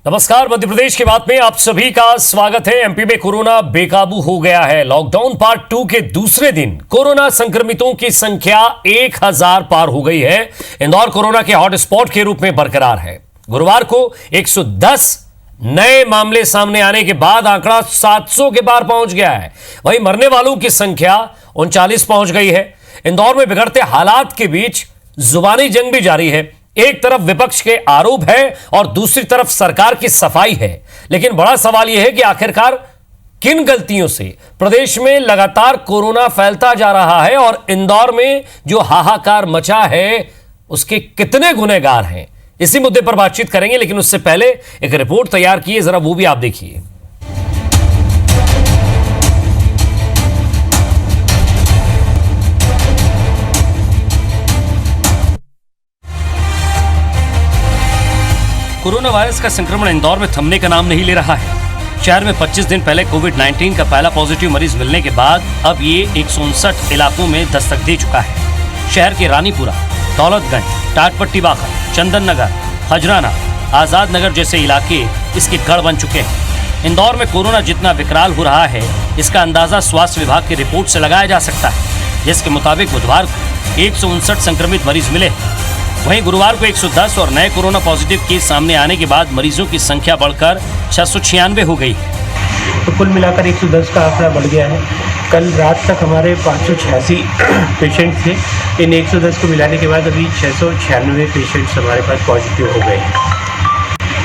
नमस्कार, मध्य प्रदेश की बात में आप सभी का स्वागत है। एमपी में कोरोना बेकाबू हो गया है। लॉकडाउन पार्ट 2 के दूसरे दिन कोरोना संक्रमितों की संख्या 1000 पार हो गई है। इंदौर कोरोना के हॉटस्पॉट के रूप में बरकरार है। गुरुवार को 110 नए मामले सामने आने के बाद आंकड़ा 700 के पार पहुंच गया है। वहीं मरने वालों की संख्या 39 पहुंच गई है। इंदौर में बिगड़ते हालात के बीच जुबानी जंग भी जारी है। एक तरफ विपक्ष के आरोप है और दूसरी तरफ सरकार की सफाई है। लेकिन बड़ा सवाल यह है कि आखिरकार किन गलतियों से प्रदेश में लगातार कोरोना फैलता जा रहा है और इंदौर में जो हाहाकार मचा है उसके कितने गुनहगार हैं। इसी मुद्दे पर बातचीत करेंगे, लेकिन उससे पहले एक रिपोर्ट तैयार की है, जरा वो भी आप देखिए। कोरोना वायरस का संक्रमण इंदौर में थमने का नाम नहीं ले रहा है। शहर में 25 दिन पहले कोविड-19 का पहला पॉजिटिव मरीज मिलने के बाद अब ये 159 इलाकों में दस्तक दे चुका है। शहर के रानीपुरा, दौलतगंज, टाटपट्टी बाखर, चंदन नगर, हजराना, आजाद नगर जैसे इलाके इसके गढ़ बन चुके हैं। इंदौर में कोरोना जितना विकराल हो रहा है, इसका अंदाजा स्वास्थ्य विभाग की रिपोर्ट से लगाया जा सकता है, जिसके मुताबिक बुधवार को 159 संक्रमित मरीज मिले। वहीं गुरुवार को 110 और नए कोरोना पॉजिटिव केस सामने आने के बाद मरीजों की संख्या बढ़कर 696 हो गई है। तो कुल मिलाकर 110 का आंकड़ा बढ़ गया है। कल रात तक हमारे 586 पेशेंट थे। इन 110 को मिलाने के बाद अभी 696 पेशेंट्स हमारे पास पॉजिटिव हो गए हैं।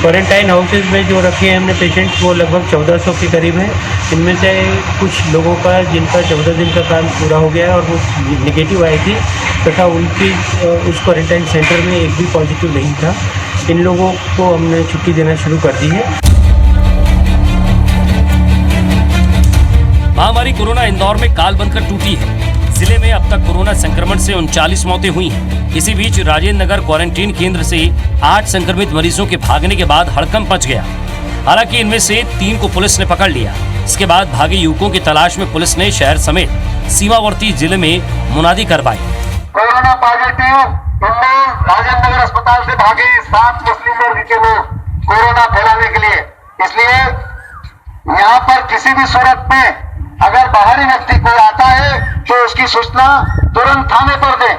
क्वारंटाइन हाउसेज में जो रखे हैं हमने पेशेंट्स वो लगभग 1400 के करीब हैं। इनमें से कुछ लोगों का जिनका 14 दिन का काम पूरा हो गया है और वो नेगेटिव आई थी तथा उनकी उस क्वारंटाइन सेंटर में एक भी पॉजिटिव नहीं था। इन लोगों को हमने छुट्टी देना शुरू कर दी है। महामारी कोरोना इंदौर में काल बनकर टूटी है। जिले में अब तक कोरोना संक्रमण से 39 मौतें हुई हैं। इसी बीच राजेंद्र नगर क्वारंटीन केंद्र से 8 संक्रमित मरीजों के भागने के बाद हड़कंप मच गया। हालांकि इनमें से 3 को पुलिस ने पकड़ लिया। इसके बाद भागे युवकों की तलाश में पुलिस ने शहर समेत सीमावर्ती जिले में मुनादी करवाई। कोरोना पॉजिटिव इंदौर राजेंद्र नगर अस्पताल से भागे 7 मुस्लिम वर्ग के लोग कोरोना फैलाने के लिए। इसलिए यहाँ पर किसी भी सूरत में अगर बाहरी व्यक्ति कोई आता है तो उसकी सूचना तुरंत थाने पर दें।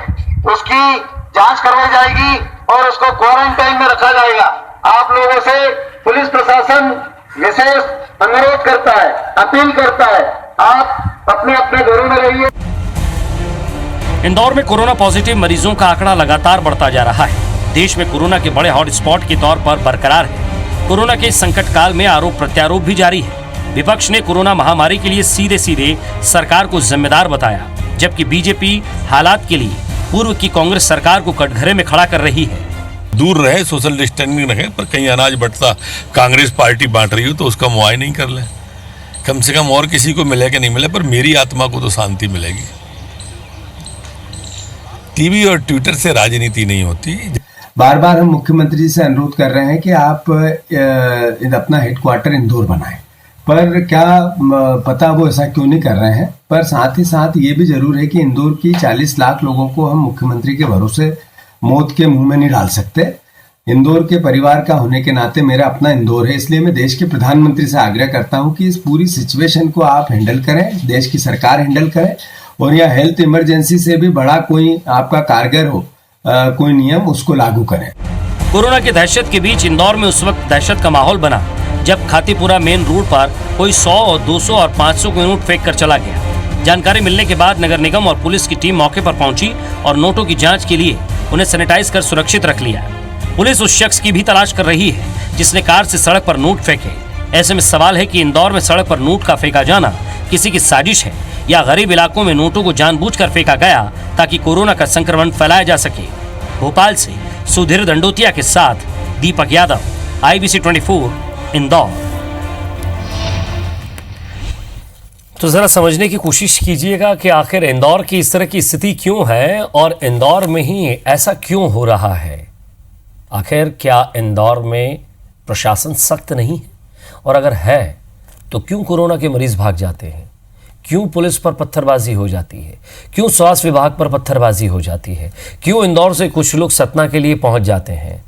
उसकी जांच करवाई जाएगी और उसको क्वारंटाइन में रखा जाएगा। आप लोगों से पुलिस प्रशासन विशेष अनुरोध करता है, अपील करता है, आप अपने अपने घरों में रहिए। इंदौर में कोरोना पॉजिटिव मरीजों का आंकड़ा लगातार बढ़ता जा रहा है। देश में कोरोना के बड़े हॉटस्पॉट के तौर पर बरकरार है। कोरोना के इस संकट काल में आरोप प्रत्यारोप भी जारी है। विपक्ष ने कोरोना महामारी के लिए सीधे सीधे सरकार को जिम्मेदार बताया, जबकि बीजेपी हालात के लिए पूर्व की कांग्रेस सरकार को कटघरे में खड़ा कर रही है। दूर रहे, सोशल डिस्टेंसिंग रहे, पर कहीं अनाज बंटता कांग्रेस पार्टी बांट रही हो तो उसका मुआयना नहीं कर ले। कम से कम और किसी को मिले कि नहीं मिले, पर मेरी आत्मा को तो शांति मिलेगी। टीवी और ट्विटर से राजनीति नहीं होती। बार बार हम मुख्यमंत्री जी से अनुरोध कर रहे हैं कि आप अपना हेडक्वार्टर इंदौर बनाएं, पर क्या पता वो ऐसा क्यों नहीं कर रहे हैं। पर साथ ही साथ ये भी जरूर है कि इंदौर की 40 लाख लोगों को हम मुख्यमंत्री के भरोसे मौत के मुंह में नहीं डाल सकते। इंदौर के परिवार का होने के नाते मेरा अपना इंदौर है, इसलिए मैं देश के प्रधानमंत्री से आग्रह करता हूं कि इस पूरी सिचुएशन को आप हैंडल करें, देश की सरकार हैंडल करे और यह हेल्थ इमरजेंसी से भी बड़ा कोई आपका कारगर हो कोई नियम उसको लागू करें। कोरोना की दहशत के बीच इंदौर में उस वक्त दहशत का माहौल बना जब खातीपुरा मेन रोड पर कोई 100 और 200 और 500 के नोट फेंक कर चला गया। जानकारी मिलने के बाद नगर निगम और पुलिस की टीम मौके पर पहुंची और नोटों की जांच के लिए उन्हें सैनिटाइज कर सुरक्षित रख लिया। पुलिस उस शख्स की भी तलाश कर रही है जिसने कार से सड़क पर नोट फेंके। ऐसे में सवाल है कि इंदौर में सड़क पर नोट का फेंका जाना किसी की साजिश है या गरीब इलाकों में नोटों को जानबूझकर फेंका गया ताकि कोरोना का संक्रमण फैलाया जा सके। भोपाल से सुधीर दंडोतिया के साथ दीपक यादव, IBC 24 इंदौर। तो जरा समझने की कोशिश कीजिएगा कि आखिर इंदौर की इस तरह की स्थिति क्यों है और इंदौर में ही ऐसा क्यों हो रहा है। आखिर क्या इंदौर में प्रशासन सख्त नहीं है, और अगर है तो क्यों कोरोना के मरीज भाग जाते हैं, क्यों पुलिस पर पत्थरबाजी हो जाती है, क्यों स्वास्थ्य विभाग पर पत्थरबाजी हो जाती है, क्यों इंदौर से कुछ लोग सतना के लिए पहुंच जाते हैं।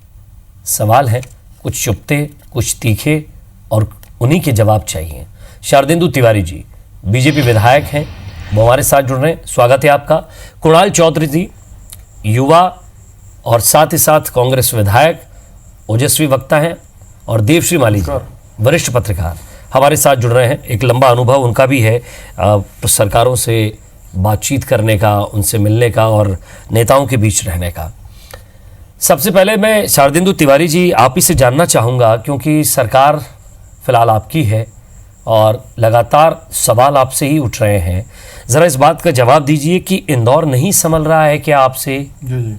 सवाल है कुछ चुपते, कुछ तीखे और उन्हीं के जवाब चाहिए। शारदेंदु तिवारी जी बीजेपी विधायक हैं, वो हमारे साथ जुड़ रहे हैं। स्वागत है आपका। कुणाल चौधरी जी युवा और साथ ही साथ कांग्रेस विधायक, ओजस्वी वक्ता हैं। और देवश्री माली जी वरिष्ठ पत्रकार हमारे साथ जुड़ रहे हैं। एक लंबा अनुभव उनका भी है सरकारों से बातचीत करने का, उनसे मिलने का और नेताओं के बीच रहने का। सबसे पहले मैं शारदेंदु तिवारी जी आप ही से जानना चाहूँगा, क्योंकि सरकार फिलहाल आपकी है और लगातार सवाल आपसे ही उठ रहे हैं। ज़रा इस बात का जवाब दीजिए कि इंदौर नहीं संभल रहा है क्या आपसे? जी जी,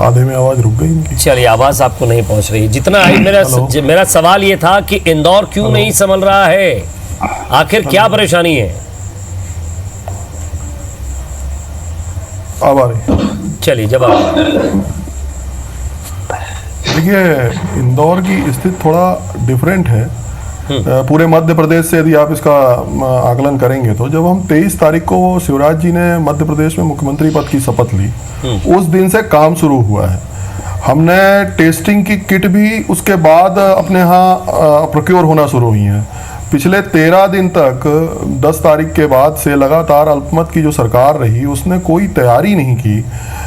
आधे में आवाज रुक गई इनकी। चलिए, आवाज आपको नहीं पहुंच रही। जितना आई मेरा सवाल ये था कि इंदौर क्यों नहीं संभल रहा है, आखिर क्या परेशानी है? अब आ रही। चलिए जवाब। देखिए, इंदौर की स्थिति थोड़ा डिफरेंट है पूरे मध्य प्रदेश से। यदि आप इसका आकलन करेंगे तो जब हम 23 तारीख को शिवराज जी ने मध्य प्रदेश में मुख्यमंत्री पद की शपथ ली, उस दिन से काम शुरू हुआ है। हमने टेस्टिंग की किट भी उसके बाद अपने यहाँ प्रोक्योर होना शुरू हुई है। पिछले 13 दिन तक 10 तारीख के बाद से लगातार अल्पमत की जो सरकार रही उसने कोई तैयारी नहीं की।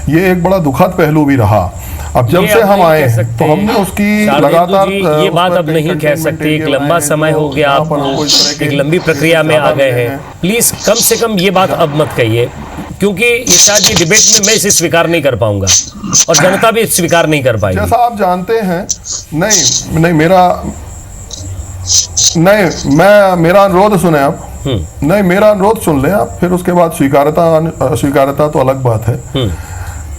ये एक बड़ा दुखद पहलू भी रहा। अब जब से हम आए हैं तो हमने उसकी लगातार ये बात अब नहीं कह सकते। एक लंबा समय हो गया, आप एक लंबी प्रक्रिया में आ गए हैं। प्लीज कम से कम ये बात अब मत कहिए, क्योंकि ये शायद ये डिबेट में मैं इसे स्वीकार नहीं कर पाऊंगा और जनता भी स्वीकार नहीं कर पाएगी। जैसा आप जानते हैं, मेरा अनुरोध सुने आप। नहीं, मेरा अनुरोध सुन लें आप, फिर उसके बाद स्वीकार्यता तो अलग बात है।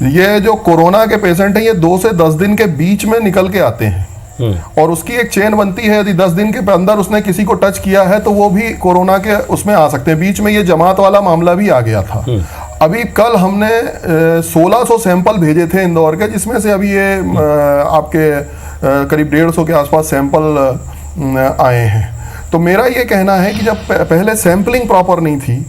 ये जो कोरोना के पेशेंट हैं, ये 2 से 10 दिन के बीच में निकल के आते हैं और उसकी एक चेन बनती है। यदि 10 दिन के अंदर उसने किसी को टच किया है तो वो भी कोरोना के उसमें आ सकते हैं। बीच में ये जमात वाला मामला भी आ गया था। अभी कल हमने 1600 सैंपल भेजे थे इंदौर के, जिसमें से अभी ये आपके करीब 150 के आसपास सैंपल आए हैं। तो मेरा ये कहना है कि जब पहले सैंपलिंग प्रॉपर नहीं थी,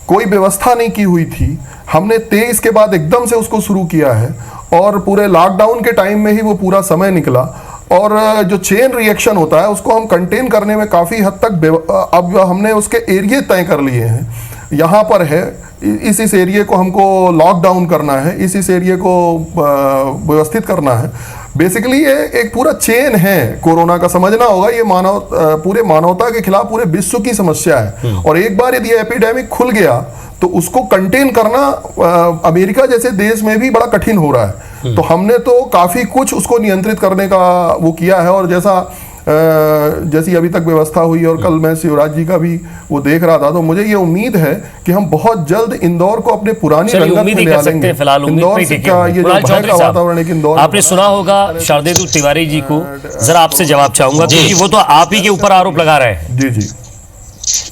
कोई व्यवस्था नहीं की हुई थी, हमने 23 के बाद एकदम से उसको शुरू किया है और पूरे लॉकडाउन के टाइम में ही वो पूरा समय निकला। और जो चेन रिएक्शन होता है उसको हम कंटेन करने में काफ़ी हद तक अब हमने उसके एरिए तय कर लिए हैं। यहाँ पर है, इस एरिए को हमको लॉकडाउन करना है, इस एरिए को व्यवस्थित करना है। बेसिकली ये एक पूरा चेन है। कोरोना का समझना होगा, ये पूरे मानवता के खिलाफ पूरे विश्व की समस्या है। और एक बार यदि एपिडेमिक खुल गया तो उसको कंटेन करना अमेरिका जैसे देश में भी बड़ा कठिन हो रहा है। तो हमने तो काफ़ी कुछ उसको नियंत्रित करने का वो किया है। और जैसी अभी तक व्यवस्था हुई और कल मैं शिवराज जी का भी वो देख रहा था, तो मुझे ये उम्मीद है कि हम बहुत जल्द इंदौर को अपने पुरानी रंगत में ले आएंगे। इंदौर का ये जो भय का वातावरण है कि इंदौर, आपने सुना होगा शारदेंदु तिवारी जी को, जरा आपसे जवाब चाहूंगा क्योंकि वो तो आप ही के ऊपर आरोप लगा रहे हैं। जी जी,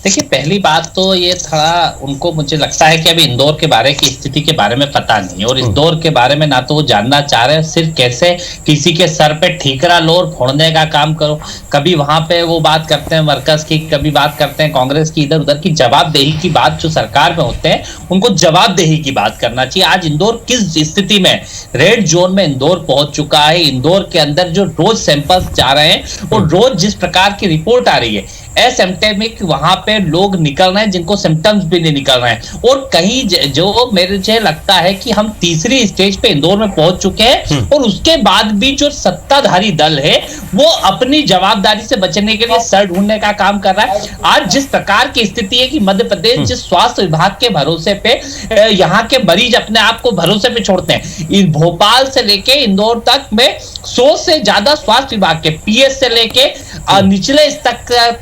देखिए, पहली बात तो ये था, उनको मुझे लगता है कि अभी इंदौर के बारे की स्थिति के बारे में पता नहीं, और इंदौर के बारे में ना तो वो जानना चाह रहे हैं। सिर्फ कैसे किसी के सर पे ठीकरा लो और फोड़ने का काम करो। कभी वहां पे वो बात करते हैं वर्कर्स की, कभी बात करते हैं कांग्रेस की, इधर उधर की जवाबदेही की बात जो सरकार में होते हैं उनको जवाबदेही की बात करना चाहिए। आज इंदौर किस स्थिति में, रेड जोन में इंदौर पहुंच चुका है। इंदौर के अंदर जो रोज सैंपल्स जा रहे हैं और रोज जिस प्रकार की रिपोर्ट आ रही है, एसिम्प्टोमेटिक वहां पे लोग निकल रहे हैं जिनको सिम्टम्स भी नहीं निकल रहे हैं। और कहीं जो मुझे लगता है कि हम तीसरी स्टेज पे इंदौर में पहुंच चुके हैं और उसके बाद भी जो सत्ताधारी दल है वो अपनी जवाबदारी से बचने के लिए सर ढूंढने का काम कर रहा है। आज जिस प्रकार की स्थिति है कि मध्य प्रदेश जिस स्वास्थ्य विभाग के भरोसे पे यहाँ के मरीज अपने आप को भरोसे पे छोड़ते हैं, भोपाल से लेके इंदौर तक में 100 से ज्यादा स्वास्थ्य विभाग के पीएस से लेके निचले स्तर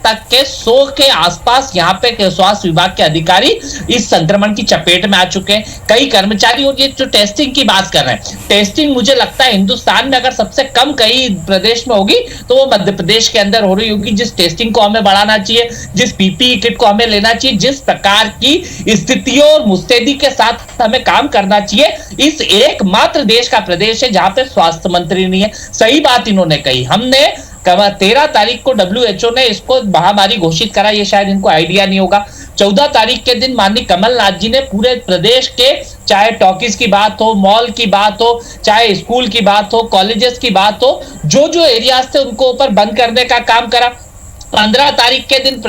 तक के 100 के आसपास यहाँ पे स्वास्थ्य विभाग के अधिकारी इस संक्रमण की चपेट में आ चुके हैं। कई कर्मचारी, और ये जो टेस्टिंग की बात कर रहे हैं, टेस्टिंग मुझे लगता है हिंदुस्तान में अगर सबसे कम कहीं प्रदेश में होगी तो वो मध्य प्रदेश के अंदर हो रही होगी। जिस टेस्टिंग को हमें बढ़ाना चाहिए, जिस पीपीई किट को हमें लेना चाहिए, जिस प्रकार की स्थितियों और मुस्तैदी के साथ हमें काम करना चाहिए, इस एकमात्र देश का प्रदेश है जहां पे स्वास्थ्य मंत्री नहीं है। सही बात इन्होंने कही, हमने 13 तारीख को WHO ने इसको महामारी घोषित करा, ये शायद इनको आइडिया नहीं होगा। 14 तारीख के दिन माननीय कमलनाथ जी ने पूरे प्रदेश के, चाहे टॉकीज की बात हो, मॉल की बात हो, चाहे स्कूल की बात हो, कॉलेजेस की बात हो, जो जो एरियाज थे उनको ऊपर बंद करने का काम करा। 15 तारीख के दिन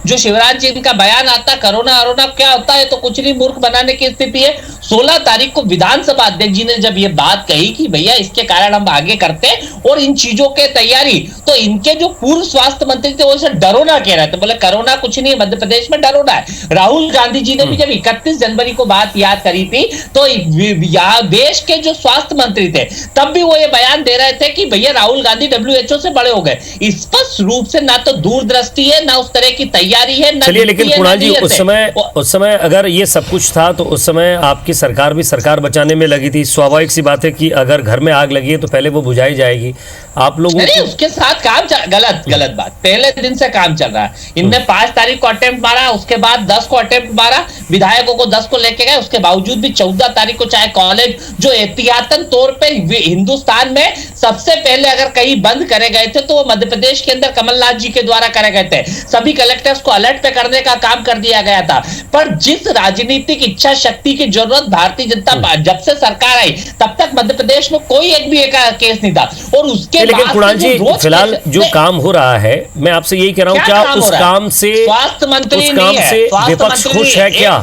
जो शिवराज जी का बयान आता, कोरोना क्या होता है तो कुछ नहीं, मूर्ख बनाने की स्थिति है। 16 तारीख को विधानसभा अध्यक्ष जी ने जब ये बात कही कि भैया इसके कारण हम आगे करते हैं और इन चीजों के तैयारी, तो इनके जो पूर्व स्वास्थ्य मंत्री थे वो इसे डरोना कह रहे थे, बोले कोरोना कुछ नहीं है, मध्य प्रदेश में डरोना है। राहुल गांधी जी ने भी जब 31 जनवरी को बात याद करी थी तो यहाँ देश के जो स्वास्थ्य मंत्री थे तब भी वो ये बयान दे रहे थे कि भैया राहुल गांधी WHO से बड़े हो गए। स्पष्ट रूप से ना तो दूरदृष्टि है, ना उस तरह की तैयारी है, ना। चलिए, लेकिन कुणाल जी उस समय अगर ये सब कुछ था तो उस समय आपकी सरकार भी सरकार बचाने में लगी थी। स्वाभाविक सी बात है कि अगर घर में आग लगी है तो पहले वो बुझाई जाएगी। आप लोगों को उसके साथ काम गलत बात, पहले दिन से काम चल रहा है। इनने 5 तारीख को अटेम्प्ट मारा, उसके बाद 10 को अटेम्प्ट मारा, विधायकों को 10 को लेके गए, उसके बावजूद भी 14 तारीख को चाहे कॉलेज जो एहतियातन तौर पे हिंदुस्तान में सबसे पहले अगर कहीं बंद करे गए थे तो वो मध्य प्रदेश के अंदर कमलनाथ जी के द्वारा करे गए थे। सभी कलेक्टर्स को अलर्ट पे करने का काम कर दिया गया था। पर जिस राजनीतिक इच्छा शक्ति की जरूरत भारतीय जनता पार्टी जब से सरकार आई तब तक मध्य प्रदेश में कोई एक भी एक केस नहीं था। और उसके लेकिन कुणाल जी फिलहाल जो काम हो रहा है, मैं आपसे यही कह रहा हूं, क्या उस काम से स्वास्थ्य मंत्री विपक्ष खुश है? क्या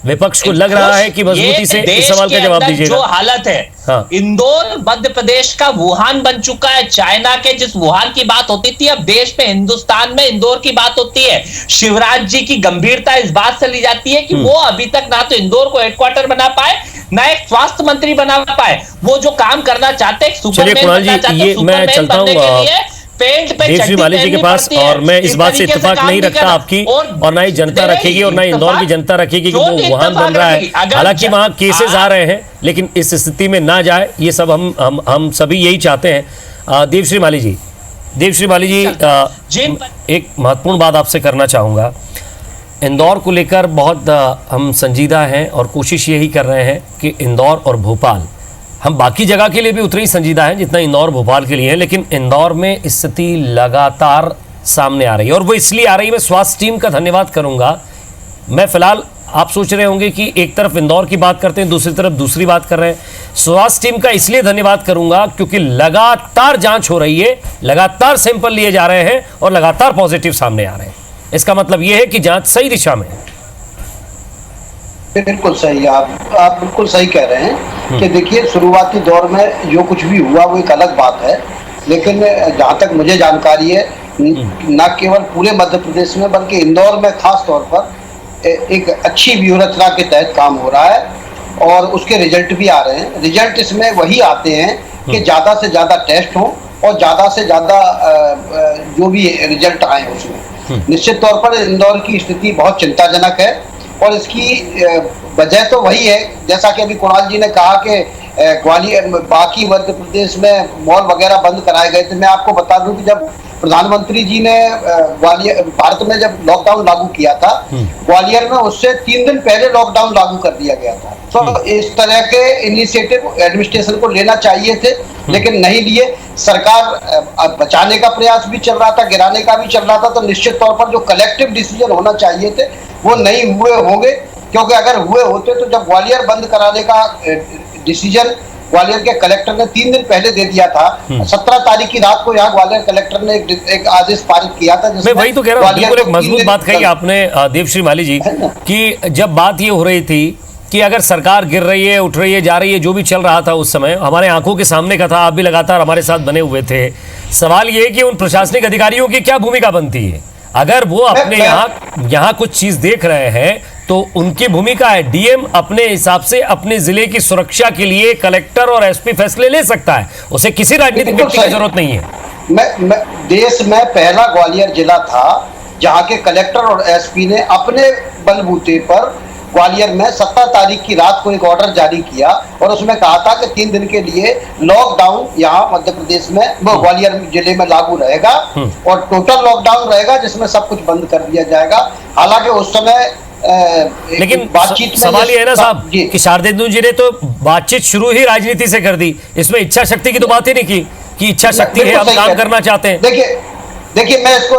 विपक्ष को लग रहा है कि मजबूती से इस सवाल का जवाब दीजिएगा? जो हालत है, हाँ। इंदौर मध्य प्रदेश का वुहान बन चुका है। चाइना के जिस वुहान की बात होती थी अब देश में, हिंदुस्तान में इंदौर की बात होती है। शिवराज जी की गंभीरता इस बात से ली जाती है कि वो अभी तक ना तो इंदौर को हेडक्वार्टर बना पाए, ना एक स्वास्थ्य मंत्री बना पाए। वो जो काम करना चाहते हैं, सुपरमैन बनना चाहते हैं, सुपरमैन बनने के लिए देवश्री माली जी के पास, और मैं इस बात से इत्तेफाक नहीं रखता आपकी, और ना ही जनता रखेगी और ना ही इंदौर की जनता रखेगी कि वो वुहान बन रहा है। हालांकि वहां केसेस आ रहे हैं, लेकिन इस स्थिति में ना जाए, ये सब हम सभी यही चाहते हैं। देवश्री माली जी, एक महत्वपूर्ण बात आपसे करना चाहूंगा। इंदौर को लेकर बहुत हम संजीदा हैं और कोशिश यही कर रहे हैं कि इंदौर और भोपाल, हम बाकी जगह के लिए भी उतनी ही संजीदा हैं जितना इंदौर भोपाल के लिए है, लेकिन इंदौर में स्थिति लगातार सामने आ रही है और वो इसलिए आ रही है। मैं स्वास्थ्य टीम का धन्यवाद करूंगा। मैं फिलहाल, आप सोच रहे होंगे कि एक तरफ इंदौर की बात करते हैं, दूसरी तरफ दूसरी बात कर रहे हैं। स्वास्थ्य टीम का इसलिए धन्यवाद करूंगा क्योंकि लगातार जांच हो रही है, लगातार सैंपल लिए जा रहे हैं और लगातार पॉजिटिव सामने आ रहे हैं। इसका मतलब यह है कि जांच सही दिशा में है। बिल्कुल सही, आप बिल्कुल सही कह रहे हैं कि देखिए शुरुआती दौर में जो कुछ भी हुआ वो एक अलग बात है, लेकिन जहाँ तक मुझे जानकारी है न केवल पूरे मध्य प्रदेश में बल्कि इंदौर में खास तौर पर एक अच्छी व्यूहरचना के तहत काम हो रहा है और उसके रिजल्ट भी आ रहे हैं। रिजल्ट इसमें वही आते हैं कि ज़्यादा से ज़्यादा टेस्ट हों और ज़्यादा से ज़्यादा जो भी रिजल्ट आए उसमें। निश्चित तौर पर इंदौर की स्थिति बहुत चिंताजनक है और इसकी वजह तो वही है, जैसा कि अभी कुणाल जी ने कहा कि ग्वालियर, बाकी मध्य प्रदेश में मॉल वगैरह बंद कराए गए थे। मैं आपको बता दूं कि जब प्रधानमंत्री जी ने ग्वालियर, भारत में जब लॉकडाउन लागू किया था, ग्वालियर में उससे 3 दिन पहले लॉकडाउन लागू कर दिया गया था। तो इस तरह के इनिशिएटिव एडमिनिस्ट्रेशन को लेना चाहिए थे, लेकिन नहीं लिए। सरकार बचाने का प्रयास भी चल रहा था, गिराने का भी चल रहा था। तो निश्चित तौर पर जो कलेक्टिव डिसीजन होना चाहिए थे वो नहीं हुए होंगे, क्योंकि अगर हुए होते तो जब ग्वालियर बंद कराने का डिसीजन ग्वालियर के कलेक्टर ने 3 दिन पहले दे दिया था, 17 तारीख की रात को यहाँ ग्वालियर कलेक्टर ने एक आदेश पारित किया था। मैं वही तो कह रहा हूँ, बिल्कुल एक मजबूत बात कही आपने देवश्री माली जी, कि जब बात ये हो रही थी कि अगर सरकार गिर रही है, उठ रही है, जा रही है, जो भी चल रहा था उस समय हमारे आंखों के सामने का था, आप भी लगातार हमारे साथ बने हुए थे। सवाल ये है कि उन प्रशासनिक अधिकारियों की क्या भूमिका बनती है? अगर वो अपने यहाँ कुछ चीज देख रहे हैं तो उनकी भूमिका है, डीएम अपने हिसाब से अपने जिले की सुरक्षा के लिए कलेक्टर और एसपी फैसले ले सकता है, उसे किसी राजनीतिक व्यक्ति की जरूरत नहीं है। मैं देश में पहला ग्वालियर जिला था जहां के कलेक्टर और एसपी ने अपने बलबूते पर ग्वालियर में 17 तारीख की रात को एक ऑर्डर जारी किया और उसमें कहा था कि 3 दिन के लिए लॉकडाउन यहाँ मध्य प्रदेश में, वो ग्वालियर जिले में लागू रहेगा और टोटल लॉकडाउन रहेगा जिसमें सब कुछ बंद कर दिया जाएगा। हालांकि उस समय लेकिन बातचीत सवाल ये है ना साहब कि शारदेंदु जी ने तो बातचीत शुरू ही राजनीति से कर दी, इसमें इच्छा शक्ति की तो बात ही नहीं की की इच्छा शक्ति है, बिल्कुल हम सही काम कह रहे करना चाहते हैं? देखिए मैं इसको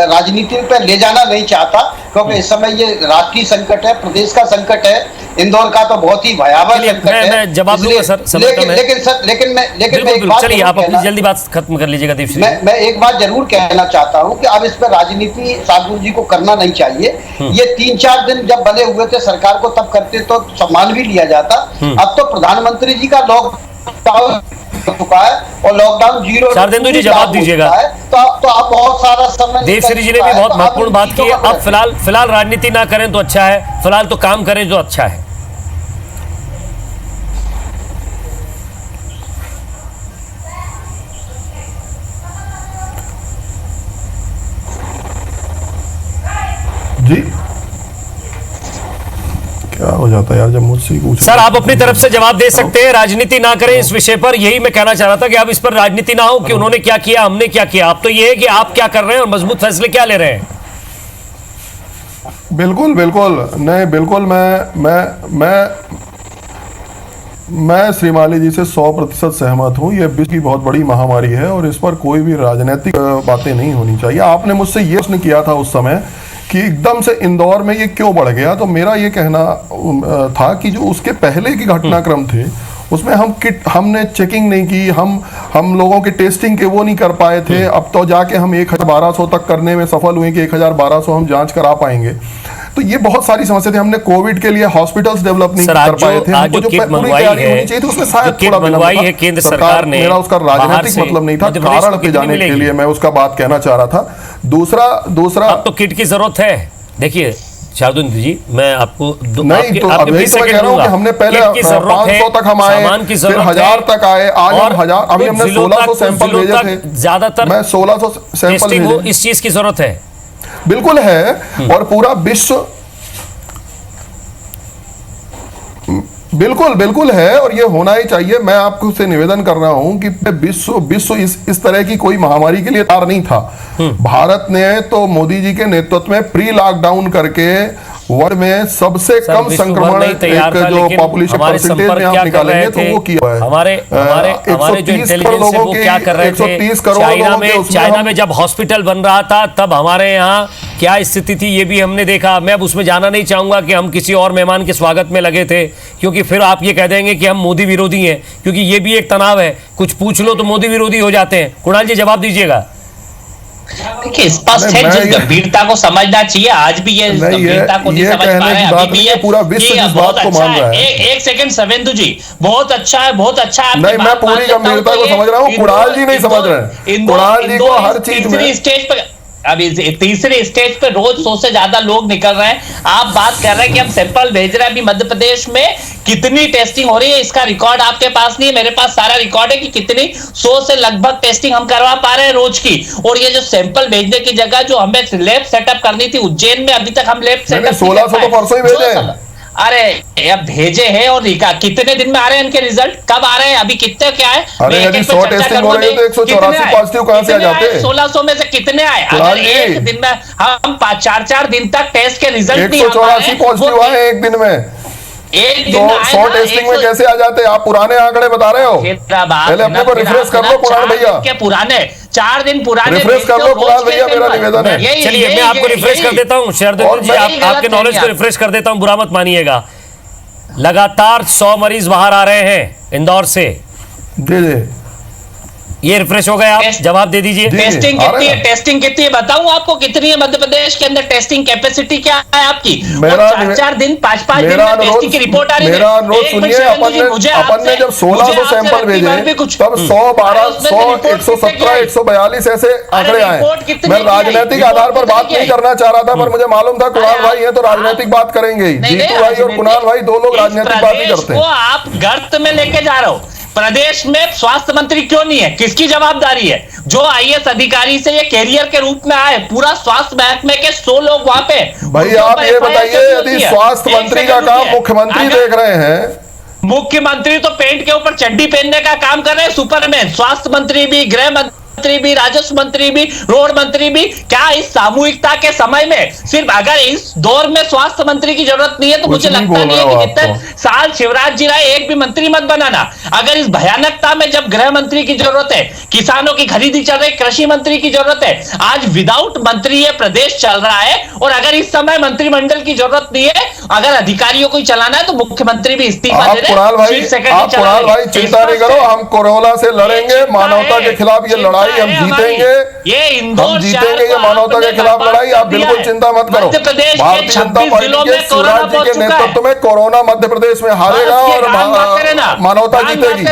राजनीति पे ले जाना नहीं चाहता, क्योंकि इस समय ये राष्ट्रीय संकट है, प्रदेश का संकट है, इंदौर का तो बहुत ही भयावह संकट है। मैं जवाब दूंगा सर, समय कम है। लेकिन मैं एक बात, चलिए आप अपनी जल्दी बात खत्म कर लीजिएगा दीपश्री। मैं एक बात जरूर कहना चाहता हूं कि अब इस पर राजनीति शार्दुल जी को करना नहीं चाहिए। ये 3-4 दिन जब बने हुए थे सरकार को, तब करते तो सम्मान भी लिया जाता। अब तो प्रधानमंत्री जी का लॉकडाउन चुका है और लॉकडाउन 0 शारदेंदु जी जवाब दीजिएगा। तो आप बहुत सारा समय देवश्री जी ने भी बहुत महत्वपूर्ण बात की है। अब फिलहाल राजनीति ना करें तो अच्छा है, फिलहाल तो काम करें जो अच्छा है। जी क्या हो जाता है यार जब मुझसे पूछ। सर आप अपनी तरफ से जवाब दे सकते हैं, राजनीति ना करें इस विषय पर, यही मैं कहना चाह रहा था कि अब इस पर राजनीति ना हो कि उन्होंने क्या किया हमने क्या किया। अब तो ये है कि आप क्या कर रहे हैं और मजबूत फैसले क्या ले रहे हैं। बिल्कुल नहीं, बिल्कुल मैं श्रीमाली जी से 100% सहमत हूँ। ये विश्व की बहुत बड़ी महामारी है और इस पर कोई भी राजनीतिक बातें नहीं होनी चाहिए। आपने मुझसे ये प्रश्न किया था उस समय कि एकदम से इंदौर में ये क्यों बढ़ गया, तो मेरा ये कहना था कि जो उसके पहले की घटनाक्रम थे उसमें हमने चेकिंग नहीं की, हम लोगों के टेस्टिंग के वो नहीं कर पाए थे। अब तो जाके हम 1200 तक करने में सफल हुए कि 1200 हम जांच करा पाएंगे। तो ये बहुत सारी समस्या थी। हमने कोविड के लिए हॉस्पिटल्स डेवलप नहीं कर पाए थे। हमको जो पूरी तैयारी होनी चाहिए थी उसमें शायद थोड़ा विलंब था। केंद्र सरकार ने, मेरा उसका राजनीतिक मतलब नहीं था, कारण पे जाने के लिए मैं उसका बात कहना चाह रहा था। दूसरा अब तो किट की जरूरत है। देखिए शार्दुल जी मैं आपको नहीं तो अभी मैं कह रहा हूं कि हमने पहले 500 तक हम आए, फिर 1000 तक आए, आज हम 1000, अभी हमने 1600 सैंपल भेजे थे। ज्यादातर मैं 1600 सैंपल भेजे। इस चीज की जरूरत है, बिल्कुल है। और पूरा विश्व बिल्कुल है और ये होना ही चाहिए। मैं आपको से निवेदन कर रहा हूं कि विश्व इस तरह की कोई महामारी के लिए तैयार नहीं था। भारत ने तो मोदी जी के नेतृत्व में प्री लॉकडाउन करके वर्ल्ड में सबसे कम संक्रमण एक जो पॉपुलेशन परसेंटेज में आप निकालेंगे तो वो किया है। हमारे जो इंटेलिजेंस है वो क्या कर रहे थे 130 करोड़ चाइना में जब हॉस्पिटल बन रहा था तब हमारे यहाँ क्या स्थिति थी ये भी हमने देखा। मैं अब उसमें जाना नहीं चाहूंगा कि हम किसी और मेहमान के स्वागत में लगे थे, क्योंकि फिर आप ये कह देंगे कि हम मोदी विरोधी हैं, क्योंकि ये भी एक तनाव है, कुछ पूछ लो तो मोदी विरोधी हो जाते हैं। कुणाल जी जवाब दीजिएगा। देखिए स्पष्ट है, जिस गंभीरता को समझना चाहिए आज भी ये गंभीरता को नहीं समझ पा रहे हैं। अभी भी ये पूरा विश्व इस बात को मान रहा है। एक सेकंड शुभेंदु जी, बहुत अच्छा है नहीं, मैं पूरी गंभीरता को समझ रहा हूँ, कुणाल जी नहीं समझ रहे हैं। कुणाल जी को हर चीज में स्टेज पर, अभी तीसरे स्टेज पे रोज 100 से ज्यादा लोग निकल रहे हैं। आप बात कर रहे हैं कि हम सैंपल भेज रहे हैं। अभी मध्य प्रदेश में कितनी टेस्टिंग हो रही है इसका रिकॉर्ड आपके पास नहीं है, मेरे पास सारा रिकॉर्ड है कि कितनी 100 से लगभग टेस्टिंग हम करवा पा रहे हैं रोज की। और ये जो सैंपल भेजने की जगह जो हमें लैब सेटअप करनी थी उज्जैन में, अभी तक हम लैब सेटअप 1600 तो परसों ही भेजे। अरे अब भेजे हैं और कितने दिन में आ रहे हैं इनके रिजल्ट, कब आ रहे हैं, अभी कितने क्या है? अरे यदि 100 टेस्टिंग हो रही है तो 184 पॉजिटिव कहां से आ जाते हैं? 1600 में से कितने आए? अगर एक दिन में हम 4 दिन तक टेस्ट के रिजल्ट नहीं 184 पॉजिटिव आए एक दिन में। एक तो 100 टेस्टिंग में कैसे आ जाते हैं? आप पुराने आंकड़े बता रहे हो, पहले अपने को रिफ्रेश कर लो कुणाल भैया। पुराने 4 दिन पुराने रिफ्रेश कर लो कुणाल भैया, मेरा निवेदन है। चलिए मैं आपको रिफ्रेश कर देता हूं शार्दुल जी, आपके नॉलेज को रिफ्रेश कर देता हूं, बुरा मत मानिएगा। लगातार 100 मरीज बाहर आ रहे हैं इंदौर से। जी ये रिफ्रेश हो गए, आप जवाब दे दीजिए। टेस्टिंग कितनी है? टेस्टिंग कितनी है बताऊं आपको कितनी है? मध्य प्रदेश के अंदर टेस्टिंग कैपेसिटी क्या है आपकी? 4 दिन 5 दिन में टेस्टिंग की रिपोर्ट आ रही है। मेरा अनुरोध सुनिए, अपन ने जब 1600 सैंपल भेजे तब 100, 12, 100, 117, 142 ऐसे आंकड़े आए। मैं राजनीतिक आधार पर बात नहीं करना चाह रहा था, पर मुझे मालूम था कुणाल भाई है तो राजनीतिक बात करेंगे। जीतू भाई और कुणाल भाई 2 लोग राजनीतिक बात नहीं करते। आप गर्त में लेके जा रहे हो। प्रदेश में स्वास्थ्य मंत्री क्यों नहीं है? किसकी जवाबदारी है? जो आईएएस अधिकारी से ये कैरियर के रूप में आए, पूरा स्वास्थ्य महकमे के 100 लोग वहां पे। भाई आप ये बताइए, यदि स्वास्थ्य मंत्री का काम मुख्यमंत्री देख रहे हैं, मुख्यमंत्री तो पेंट के ऊपर चड्डी पहनने का काम कर रहे हैं, सुपरमैन। स्वास्थ्य मंत्री भी, गृह मंत्री मंत्री भी, राजस्व मंत्री भी, रोड मंत्री भी, क्या इस सामूहिकता के समय में सिर्फ अगर इस दौर में स्वास्थ्य मंत्री की जरूरत नहीं है तो मुझे लगता नहीं है कि जितने साल शिवराज जी रहे एक भी मंत्री मत बनाना। अगर इस भयानकता में जब गृह मंत्री की जरूरत है, किसानों की खरीदी चल रही, कृषि मंत्री की जरूरत है, आज विदाउट मंत्री ये प्रदेश चल रहा है। और अगर इस समय मंत्रिमंडल की जरूरत नहीं है, अगर अधिकारियों को ही चलाना है तो मुख्यमंत्री भी इस्तीफा दे दे, चीफ सेक्रेटरी चला ले। भाई चिंता नहीं करो, हम कोरोना से लड़ेंगे, मानवता के खिलाफ ये लड़ाई हम जीतेंगे, ये इंदौर हम जीतेंगे ये मानवता के खिलाफ लड़ाई। आप बिल्कुल चिंता मत करो। भारतीय जनता पार्टी के शिवराज जी के नेतृत्व में कोरोना मध्य प्रदेश में हारेगा और मानवता जीतेगी।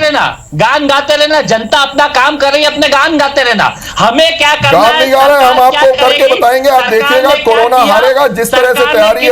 गान गाते रहना, जनता अपना काम कर रही है, अपने गान गाते रहना। हमें क्या करना है? गान नहीं गा रहे, हम आपको करके बताएंगे। आप देखिएगा कोरोना हारेगा। जिस तरह से तैयारी है,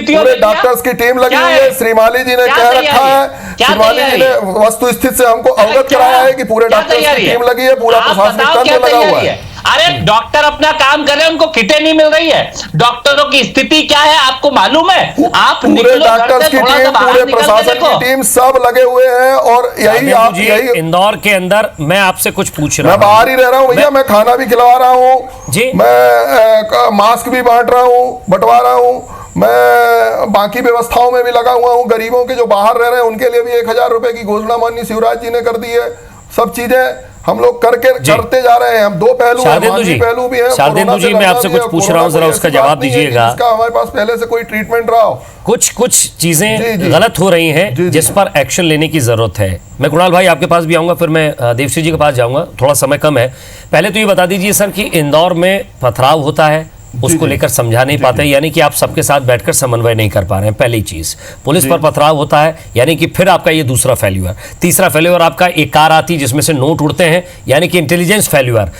पूरे डॉक्टर्स की टीम लगी हुई है। श्रीमाली जी ने कह रखा है, श्रीमाली जी ने वस्तु स्थिति से हमको अवगत कराया है कि पूरे डॉक्टर्स की टीम लगी है, पूरा प्रशासनिक तंत्र लगा हुआ है। अरे डॉक्टर अपना काम कर रहे हैं, उनको किटें नहीं मिल रही है। डॉक्टरों की स्थिति क्या है आपको मालूम है? आप पूरे डॉक्टर्स की टीम, पूरे प्रशासन की टीम सब लगे हुए हैं। और यही इंदौर के अंदर मैं आपसे कुछ पूछ रहा हूं। मैं बाहर ही रह रहा हूं भैया, मैं खाना भी खिलवा रहा हूं जी, मैं मास्क भी बांट रहा हूं, बंटवा रहा हूं, मैं बाकी व्यवस्थाओं में भी लगा हुआ हूं। गरीबों के जो बाहर रह रहे हैं उनके लिए भी 1000 रुपए की घोषणा माननीय शिवराज जी ने कर दी है। सब चीजें हम लोग करते जा रहे हैं। हम दो पहलू हैं, पहलू भी है। शारदेंदु जी, मैं आपसे कुछ पूछ रहा हूं, जरा उसका जवाब दीजिएगा। इसका हमारे पास पहले से कोई ट्रीटमेंट रहा हो। कुछ चीजें गलत हो रही हैं जिस पर एक्शन लेने की जरूरत है। मैं कुणाल भाई आपके पास भी आऊंगा, फिर मैं देवश्री जी के पास जाऊंगा, थोड़ा समय कम है। पहले तो ये बता दीजिए सर कि इंदौर में पथराव होता है, उसको लेकर समझा नहीं पाते, यानी कि आप सबके साथ बैठकर समन्वय नहीं कर पा रहे हैं। पहली चीज, पुलिस पर पथराव होता है, यानी कि फिर आपका ये दूसरा फेल्यूर। तीसरा फेल्यूर आपका एक कार आती जिसमें से नोट उड़ते हैं, यानी कि इंटेलिजेंस फेल्यूर।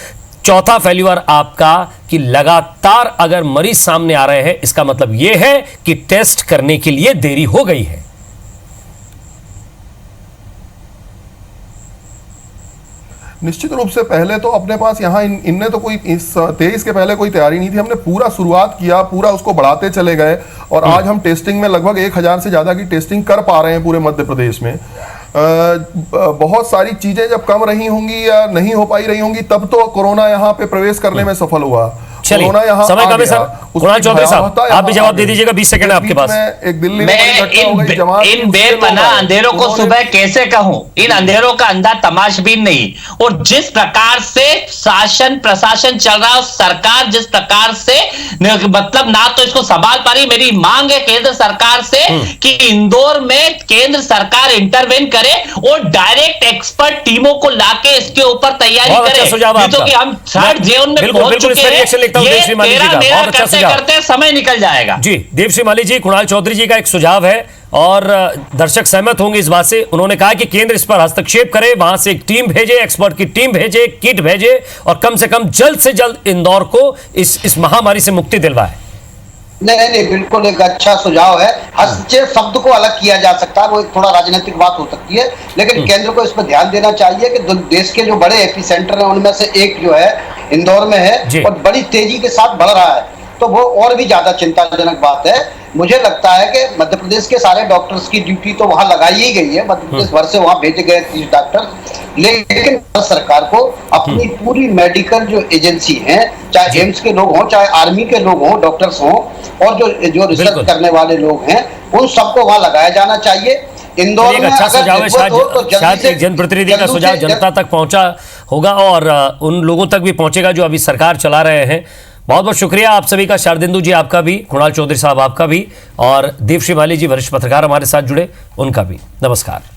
चौथा फेल्यूर आपका कि लगातार अगर मरीज सामने आ रहे हैं, इसका मतलब यह है कि टेस्ट करने के लिए देरी हो गई है। निश्चित रूप से पहले तो अपने पास यहाँ इनने तो कोई इस 23 के पहले कोई तैयारी नहीं थी। हमने पूरा शुरुआत किया, पूरा उसको बढ़ाते चले गए और आज हम टेस्टिंग में लगभग 1000 से ज्यादा की टेस्टिंग कर पा रहे हैं पूरे मध्य प्रदेश में। बहुत सारी चीजें जब कम रही होंगी या नहीं हो पाई रही होंगी, तब तो कोरोना यहाँ पे प्रवेश करने में सफल हुआ। चलिए, समय कम है सर। कुणाल चौधरी साहब, आप भी जवाब दे दीजिएगा, 20 सेकंड है आपके पास। एक दिल्ली मैं इन बेपनाह अंधेरों को सुबह कैसे कहूं? इन अंधेरों का अंधा तमाशबीन नहीं। और जिस प्रकार से शासन प्रशासन चल रहा है, सरकार जिस प्रकार से मतलब ना तो इसको संभाल पा रही। मेरी मांग है केंद्र सरकार से कि इंदौर में केंद्र सरकार इंटरवेन करे और डायरेक्ट एक्सपर्ट टीमों को लाके इसके ऊपर तैयारी करे। तो कि हम थर्ड जोन में पहुंच चुके हैं, करते समय निकल जाएगा। जी, देवश्री माली जी, कुणाल चौधरी जी का एक सुझाव है और दर्शक सहमत होंगे इस बात से। उन्होंने कहा कि केंद्र इस पर हस्तक्षेप करे, वहां से एक टीम भेजे, एक्सपर्ट की टीम भेजे, किट भेजे और कम से कम जल्द से जल्द इंदौर को इस महामारी से मुक्ति दिलवाए। नहीं, बिल्कुल एक अच्छा सुझाव है। हस्तक्षेप शब्द को अलग किया जा सकता है, वो एक थोड़ा राजनीतिक बात हो सकती है, लेकिन केंद्र को इस पर ध्यान देना चाहिए कि देश के जो बड़े एपी सेंटर हैं उनमें से एक जो है इंदौर में है और बड़ी तेजी के साथ बढ़ रहा है, तो वो और भी ज्यादा चिंताजनक बात है। मुझे लगता है कि मध्य प्रदेश के सारे डॉक्टर्स की ड्यूटी तो वहां लगाई ही गई है, मध्य प्रदेश भर से वहां भेजे गए 30 डॉक्टर, लेकिन सरकार को अपनी पूरी मेडिकल जो एजेंसी हैं, चाहे एम्स के लोग हों, चाहे आर्मी के लोग हों, डॉक्टर्स हों और जो रिसर्च करने वाले लोग हैं, उन सबको वहां लगाया जाना चाहिए। इंदौर में अच्छा सुझाव है, शायद एक जनप्रतिनिधि का सुझाव जनता तक पहुंचा होगा और उन लोगों तक भी पहुंचेगा जो अभी सरकार चला रहे हैं। बहुत बहुत शुक्रिया आप सभी का, शारदेंदु जी आपका भी, कुणाल चौधरी साहब आपका भी और देवश्री माली जी वरिष्ठ पत्रकार हमारे साथ जुड़े, उनका भी नमस्कार।